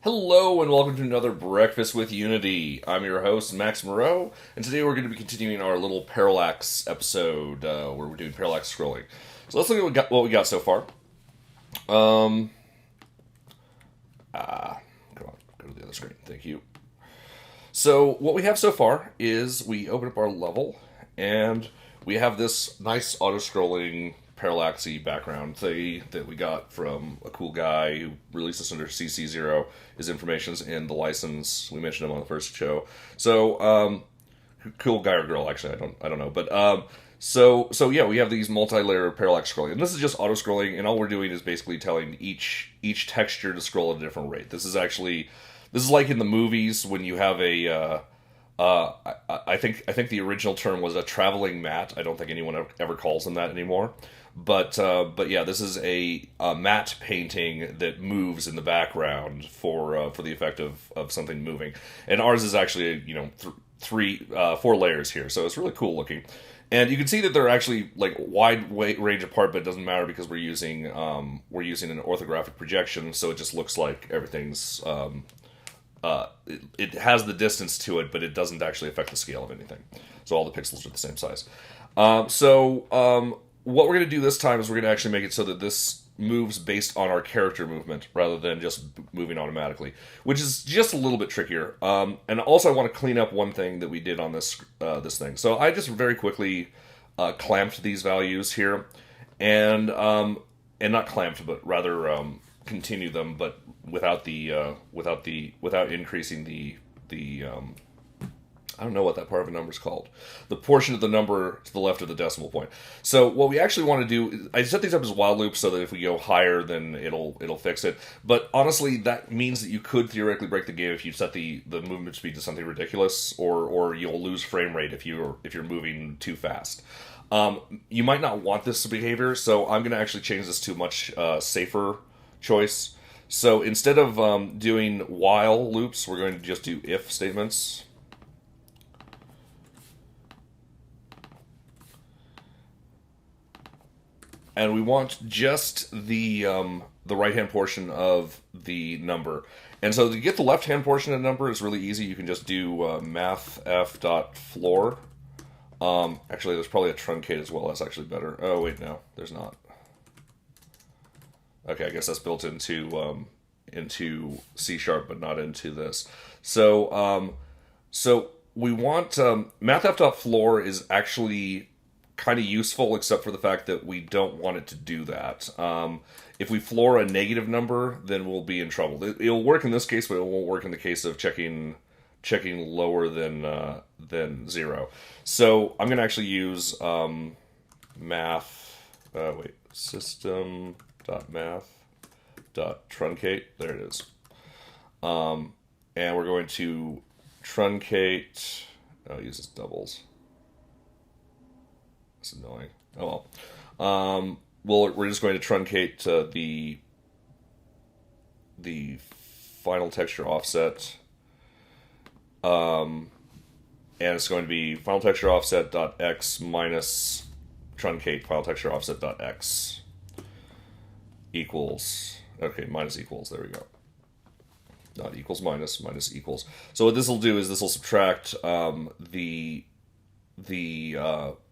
Hello and welcome to another Breakfast with Unity. I'm your host, Max Moreau, and today we're going to be continuing our little Parallax episode where we're doing parallax scrolling. So let's look at what we got so far. Come on, go to the other screen. Thank you. So what we have so far is we open up our level, and we have this nice auto-scrolling parallaxy background thing that we got from a cool guy who released this under CC0. His information's in the license. We mentioned him on the first show. So, cool guy or girl, actually, I don't know. But, so yeah, we have these multi-layer parallax scrolling. And this is just auto-scrolling, and all we're doing is basically telling each texture to scroll at a different rate. This is like in the movies when you have I think the original term was a traveling matte. I don't think anyone ever calls them that anymore. But yeah, this is a matte painting that moves in the background for the effect of something moving. And ours is actually four layers here, so it's really cool looking. And you can see that they're actually like wide range apart, but it doesn't matter because we're using an orthographic projection, so it just looks like everything's. It has the distance to it, but it doesn't actually affect the scale of anything. So all the pixels are the same size. What we're going to do this time is we're going to actually make it so that this moves based on our character movement rather than just moving automatically, which is just a little bit trickier. And also I want to clean up one thing that we did on this thing. So I just very quickly clamped these values here, and not clamped, but rather continue them, but without increasing the I don't know what that part of a number is called. The portion of the number to the left of the decimal point. So what we actually want to do, I set these up as while loops so that if we go higher, then it'll fix it. But honestly, that means that you could theoretically break the game if you set the movement speed to something ridiculous, or you'll lose frame rate if you're moving too fast. You might not want this behavior, so I'm going to actually change this to a much safer choice. So instead of doing while loops, we're going to just do if statements. And we want just the right-hand portion of the number. And so to get the left-hand portion of the number is really easy. You can just do mathf.floor. Actually, there's probably a truncate as well. That's actually better. Oh, wait, no, there's not. Okay, I guess that's built into C#, but not into this. So we want mathf.floor is actually kind of useful, except for the fact that we don't want it to do that. If we floor a negative number, then we'll be in trouble. It'll work in this case, but it won't work in the case of checking lower than 0. So I'm going to actually use system.math.truncate. There it is. And we're going to truncate. I'll use this doubles. That's annoying. Oh well. We're just going to truncate the final texture offset. And it's going to be final texture offset.x minus truncate final texture offset.x equals. Okay, minus equals. There we go. Not equals minus equals. So what this will do is this will subtract the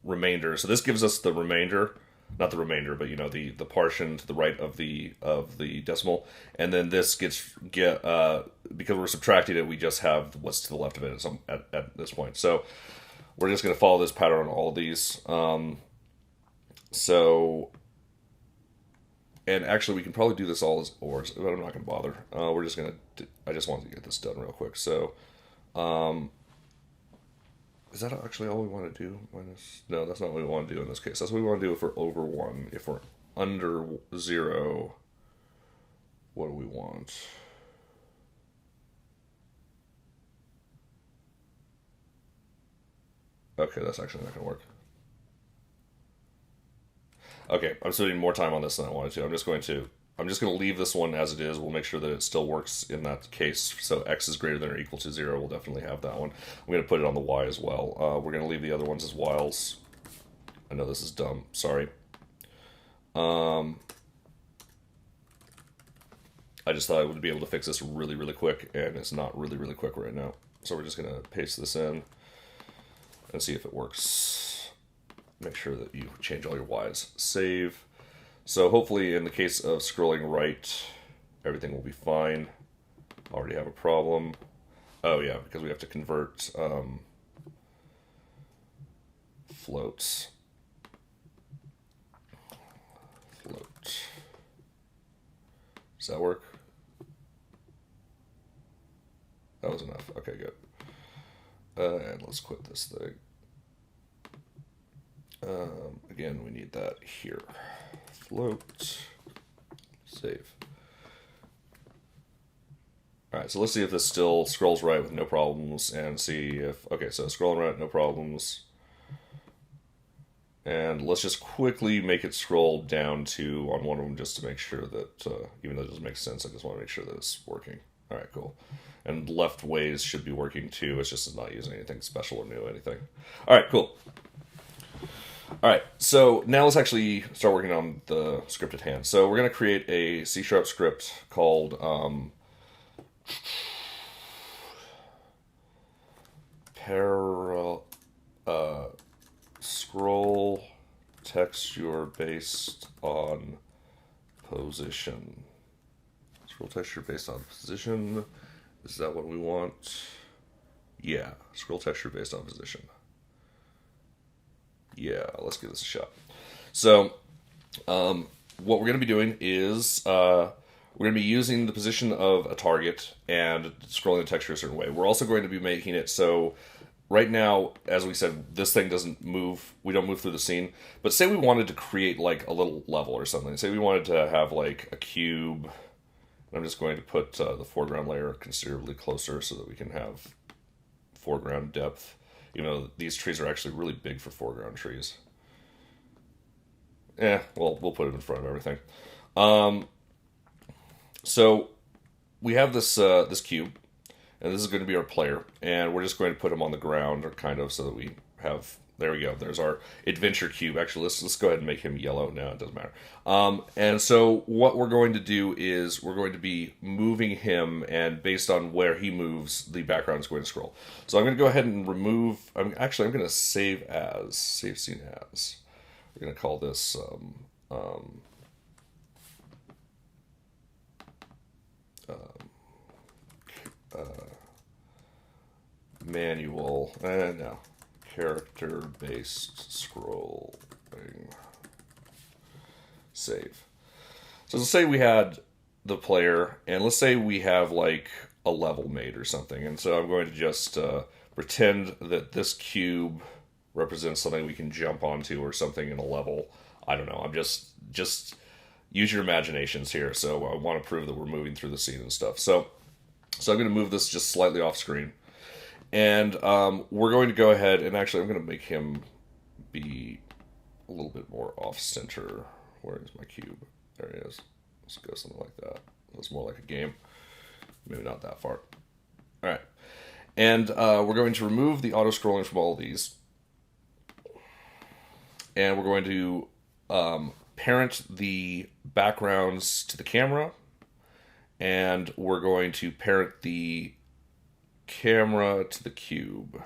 remainder. So this gives us the remainder, not the remainder, but the portion to the right of the decimal, and then this because we're subtracting it, we just have what's to the left of it at this point. So we're just going to follow this pattern on all of these. And actually, we can probably do this all as ORs, but I'm not going to bother. We're just going to. I just wanted to get this done real quick. So. Is that actually all we want to do? No, that's not what we want to do in this case. That's what we want to do if we're over 1. If we're under 0, what do we want? Okay, that's actually not going to work. Okay, I'm spending more time on this than I wanted to. I'm just going to leave this one as it is. We'll make sure that it still works in that case. So x is greater than or equal to 0. We'll definitely have that one. I'm going to put it on the y as well. We're going to leave the other ones as whiles. I know this is dumb. Sorry. I just thought I would be able to fix this really, really quick, and it's not really, really quick right now. So we're just going to paste this in and see if it works. Make sure that you change all your Y's. Save. So hopefully in the case of scrolling right, everything will be fine. Already have a problem. Oh yeah, because we have to convert floats. Float. Does that work? That was enough. Okay, good. And let's quit this thing. Again, we need that here. Float. Save. Alright, so let's see if this still scrolls right with no problems, and see if... Okay, so scrolling right, no problems. And let's just quickly make it scroll down to on one of them just to make sure that, even though it doesn't make sense, I just want to make sure that it's working. Alright, cool. And left ways should be working too, it's just not using anything special or new or anything. Alright, cool. Alright, so now let's actually start working on the script at hand. So we're going to create a C# script called scroll texture based on position. Scroll texture based on position. Is that what we want? Yeah, scroll texture based on position. Yeah, let's give this a shot. So, what we're going to be doing is we're going to be using the position of a target and scrolling the texture a certain way. We're also going to be making it so right now, as we said, this thing doesn't move. We don't move through the scene. But say we wanted to create like a little level or something. Say we wanted to have like a cube. I'm just going to put the foreground layer considerably closer so that we can have foreground depth. Even though these trees are actually really big for foreground trees. Well, we'll put it in front of everything. So we have this this cube, and this is going to be our player, and we're just going to put him on the ground, or kind of, so that we have. There we go. There's our adventure cube. Actually, let's go ahead and make him yellow. No, it doesn't matter. And so what we're going to do is we're going to be moving him, and based on where he moves, the background is going to scroll. So I'm going to go ahead and remove. I'm going to save scene as. We're going to call this manual. No. Character-based scrolling. Save. So let's say we had the player, and let's say we have like a level made or something, and so I'm going to just pretend that this cube represents something we can jump onto or something in a level. I don't know. I'm just use your imaginations here. So I want to prove that we're moving through the scene and stuff. So I'm going to move this just slightly off screen. And we're going to go ahead and actually I'm going to make him be a little bit more off-center. Where is my cube? There he is. Let's go something like that. That's more like a game. Maybe not that far. All right. And we're going to remove the auto-scrolling from all of these. And we're going to parent the backgrounds to the camera. And we're going to parent the camera to the cube,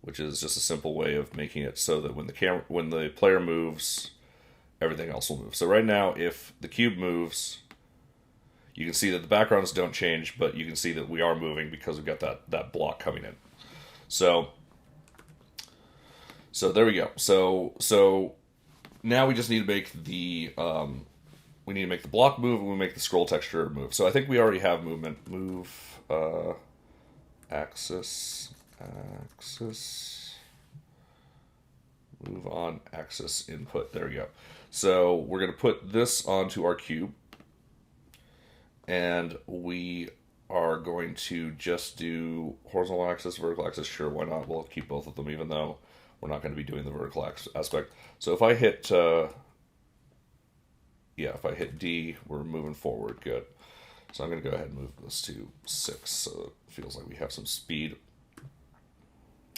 which is just a simple way of making it so that when the player moves, everything else will move. So right now, if the cube moves, you can see that the backgrounds don't change, but you can see that we are moving because we've got that block coming in. So there we go. So now we just need to make the block move, and we make the scroll texture move. So I think we already have movement. Move axis. Move on axis input. There we go. So we're going to put this onto our cube, and we are going to just do horizontal axis, vertical axis. Sure, why not? We'll keep both of them, even though we're not going to be doing the vertical aspect. So if I hit, if I hit D, we're moving forward. Good. So I'm going to go ahead and move this to 6, so it feels like we have some speed.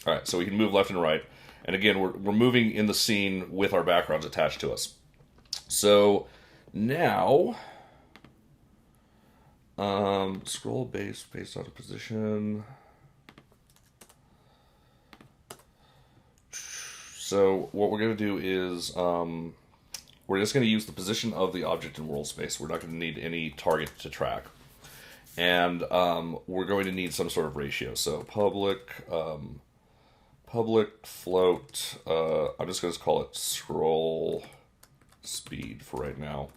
All right, so we can move left and right. And again, we're moving in the scene with our backgrounds attached to us. So now Scroll based on a position. So what we're going to do is we're just going to use the position of the object in world space. We're not going to need any target to track. And we're going to need some sort of ratio. So public float, I'm just going to call it scroll speed for right now.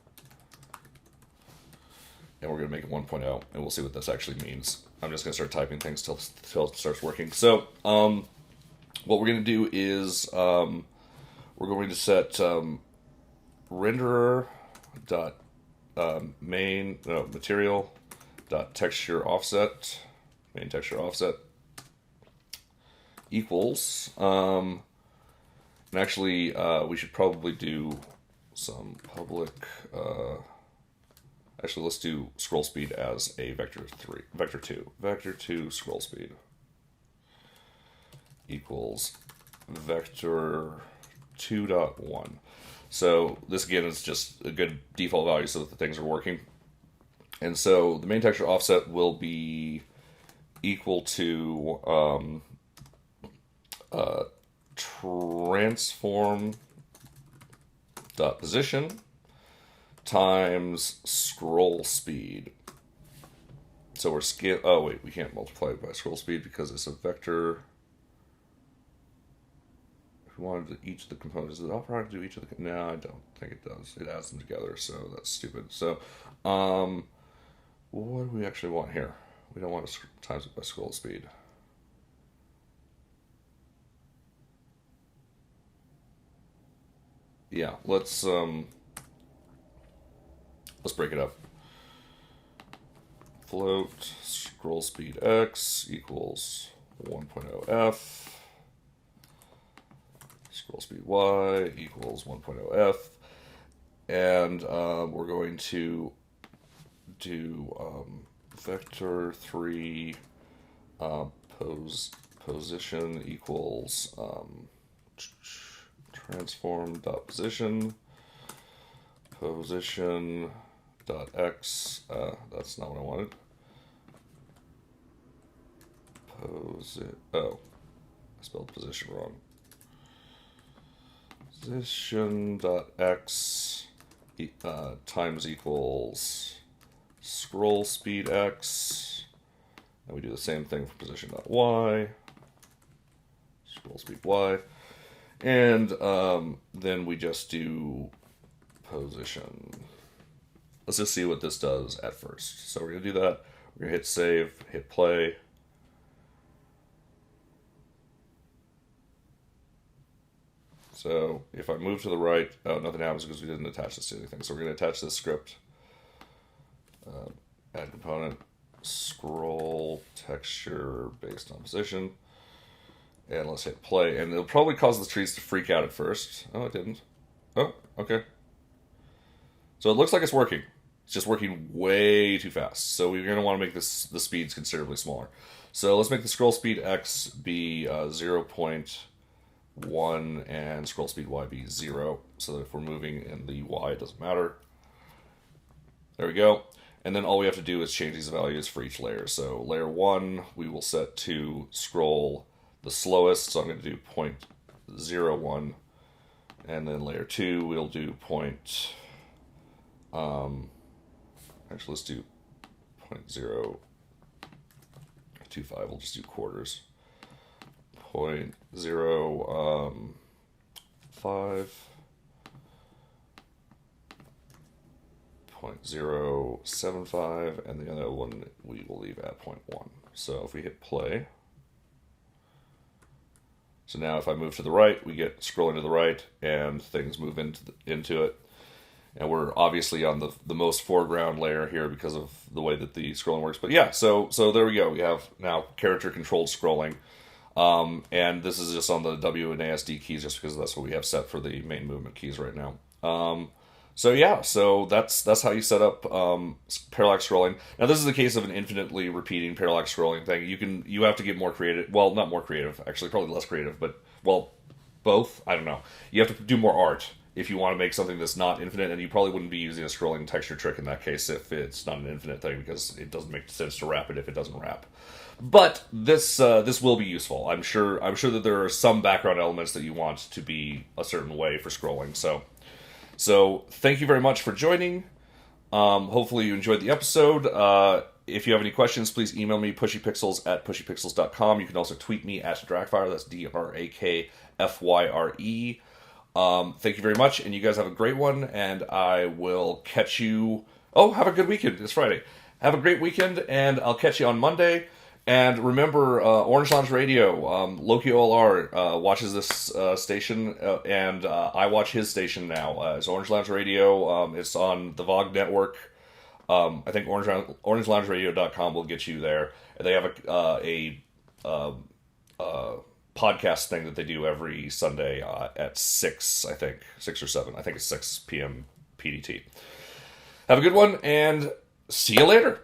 And we're going to make it 1.0, and we'll see what this actually means. I'm just going to start typing things till it starts working. So what we're going to do is we're going to set renderer dot material dot texture offset, main texture offset equals, and actually we should probably do some public, actually let's do scroll speed as a vector 2 scroll speed equals vector 2.1. So this again is just a good default value so that the things are working. And so the main texture offset will be equal to transform dot position times scroll speed. So we're oh wait, we can't multiply it by scroll speed because it's a vector. If we wanted to each of the components, does it offer to do each of the? No, I don't think it does. It adds them together, so that's stupid. So what do we actually want here? We don't want to times it by scroll speed. Yeah, let's break it up. Float scroll speed x equals 1.0 f. Scroll speed y equals 1.0 f. And we're going to do vector 3 position equals transform dot position dot x. That's not what I wanted. Oh, I spelled position wrong. Position dot x times equals scroll speed x, and we do the same thing for position dot y, scroll speed y, and then we just do position. Let's just see what this does at first. So we're gonna do that. We're gonna hit save, hit play. So if I move to the right, oh, nothing happens because we didn't attach this to anything. So we're going to attach this script, add component, scroll texture based on position, and let's hit play. And it'll probably cause the trees to freak out at first. Oh, it didn't. Oh, okay. So it looks like it's working. It's just working way too fast. So we're going to want to make the speeds considerably smaller. So let's make the scroll speed x be 0.1 and scroll speed y be 0, so that if we're moving in the y, it doesn't matter. There we go. And then all we have to do is change these values for each layer. So layer 1 we will set to scroll the slowest, so I'm going to do 0.01, and then layer 2 we'll do actually let's do 0.025, we'll just do quarters. 0.05, 0.075, and the other one we will leave at 0.1. So if we hit play, so now if I move to the right, we get scrolling to the right, and things move into it. And we're obviously on the most foreground layer here because of the way that the scrolling works. But yeah, so there we go. We have now character controlled scrolling. And this is just on the W and ASD keys just because that's what we have set for the main movement keys right now. So yeah, so that's how you set up parallax scrolling. Now this is a case of an infinitely repeating parallax scrolling thing. You have to get more creative. Well, not more creative, actually, probably less creative, but well, both. I don't know. You have to do more art if you want to make something that's not infinite, and you probably wouldn't be using a scrolling texture trick in that case if it's not an infinite thing, because it doesn't make sense to wrap it if it doesn't wrap. But this will be useful. I'm sure that there are some background elements that you want to be a certain way for scrolling. So thank you very much for joining. Hopefully you enjoyed the episode. If you have any questions, please email me, pushypixels@pushypixels.com. You can also tweet me at Drakfire. That's DRAKFYRE. Thank you very much, and you guys have a great one, and I will catch you... Oh, have a good weekend. It's Friday. Have a great weekend, and I'll catch you on Monday. And remember, Orange Lounge Radio, Loki OLR watches this station, and I watch his station now. It's Orange Lounge Radio. It's on the VOG network. I think OrangeLoungeRadio.com will get you there. They have a podcast thing that they do every Sunday at 6, I think. 6 or 7. I think it's 6 p.m. PDT. Have a good one, and see you later.